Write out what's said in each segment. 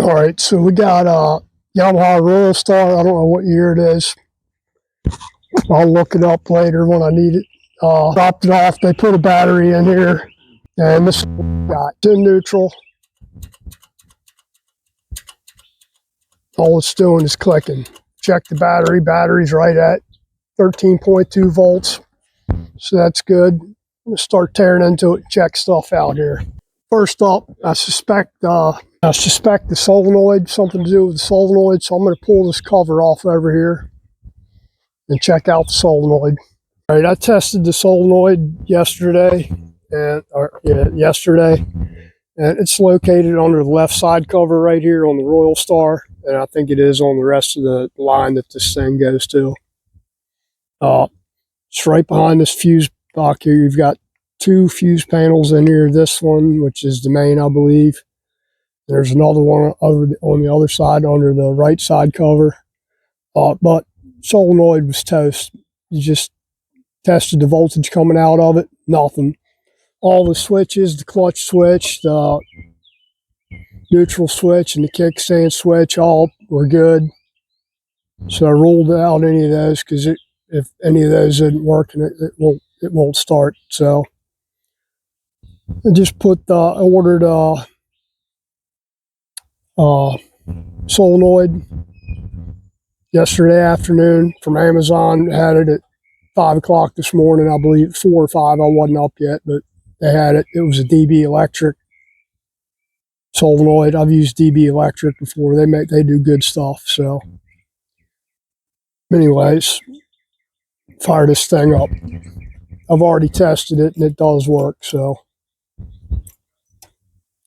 All right, so we got Yamaha Royal Star. I don't know what year it is. I'll look it up later when I need it. Dropped it off. They put a battery in here, and this got in neutral. All it's doing is clicking. Check the battery. Battery's right at 13.2 volts, so that's good. I'm gonna start tearing into it and check stuff out here. First up, I suspect the solenoid, something to do with the solenoid, so I'm going to pull this cover off over here and check out the solenoid. All right, I tested the solenoid yesterday, and it's located under the left side cover right here on the Royal Star, and I think it is on the rest of the line that this thing goes to. It's right behind this fuse block here. You've got two fuse panels in here. This one, which is the main, I believe. There's another one on the other side under the right side cover. But solenoid was toast. You just tested the voltage coming out of it. Nothing. All the switches, the clutch switch, the neutral switch, and the kickstand switch, all were good. So I ruled out any of those because if any of those isn't working, it won't start. So I just ordered solenoid yesterday afternoon from Amazon. Had it at 5 o'clock this morning, I believe, 4 or 5. I wasn't up yet, but they had it. It was a DB Electric solenoid. I've used DB Electric before. They do good stuff. So, anyways, fire this thing up. I've already tested it and it does work. So.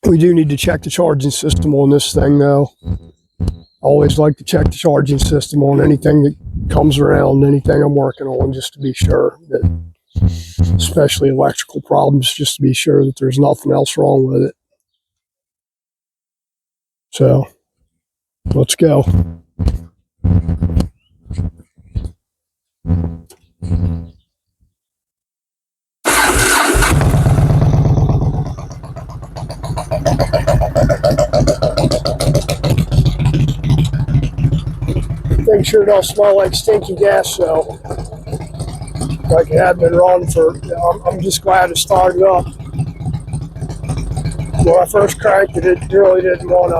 We do need to check the charging system on this thing, though. I always like to check the charging system on anything that comes around, anything I'm working on, just to be sure that, especially electrical problems, just to be sure that there's nothing else wrong with it. So, let's go. Thing sure don't smell like stinky gas, so like it had been running for. I'm just glad it started up. When I first cranked it, it really didn't want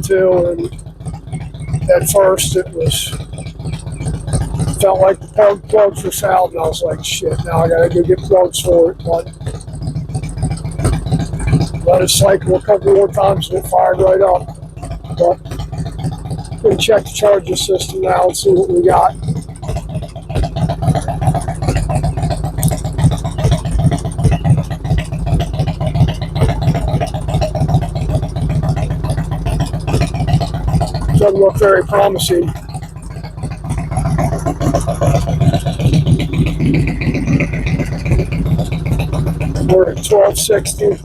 to, and at first it felt like the plugs were fouled, and I was like, shit, now I gotta go get plugs for it. But let it cycle a couple more times and it fired right up. But I'm going to check the charging system now and see what we got. Doesn't look very promising. We're at 1260.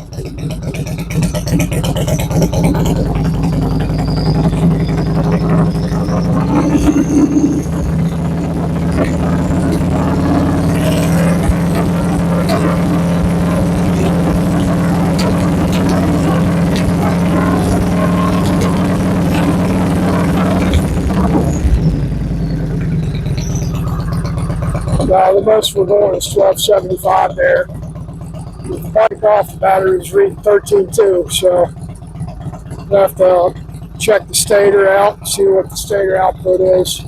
The most we're going is 1275 there. With the bike off, the battery was reading 13.2, so I have to check the stator out, see what the stator output is.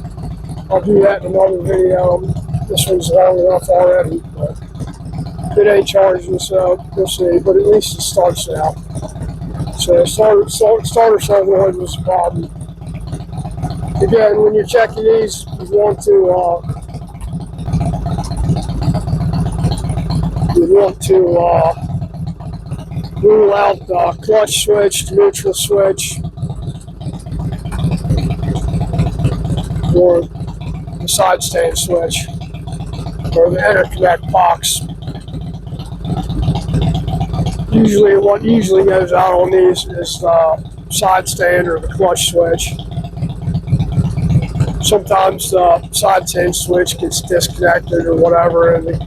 I'll do that in another video. This one's long enough already, but it ain't charging, so we'll see. But at least it starts now. So starter solenoid was a problem. Again, when you're checking these, you want to rule out the clutch switch, the neutral switch, or the side stand switch, or the interconnect box. Usually, what usually goes out on these is the side stand or the clutch switch. Sometimes the side stand switch gets disconnected or whatever, and the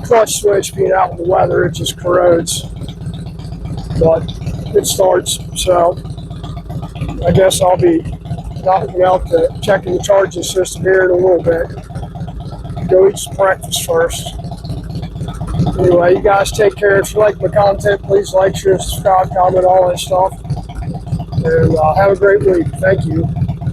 clutch switch being out in the weather, it just corrodes. But it starts. So I guess I'll be knocking out the checking the charging system here in a little bit. Go eat some breakfast first. Anyway, you guys take care. If you like my content, please like, share, subscribe, comment, all that stuff. And have a great week. Thank you.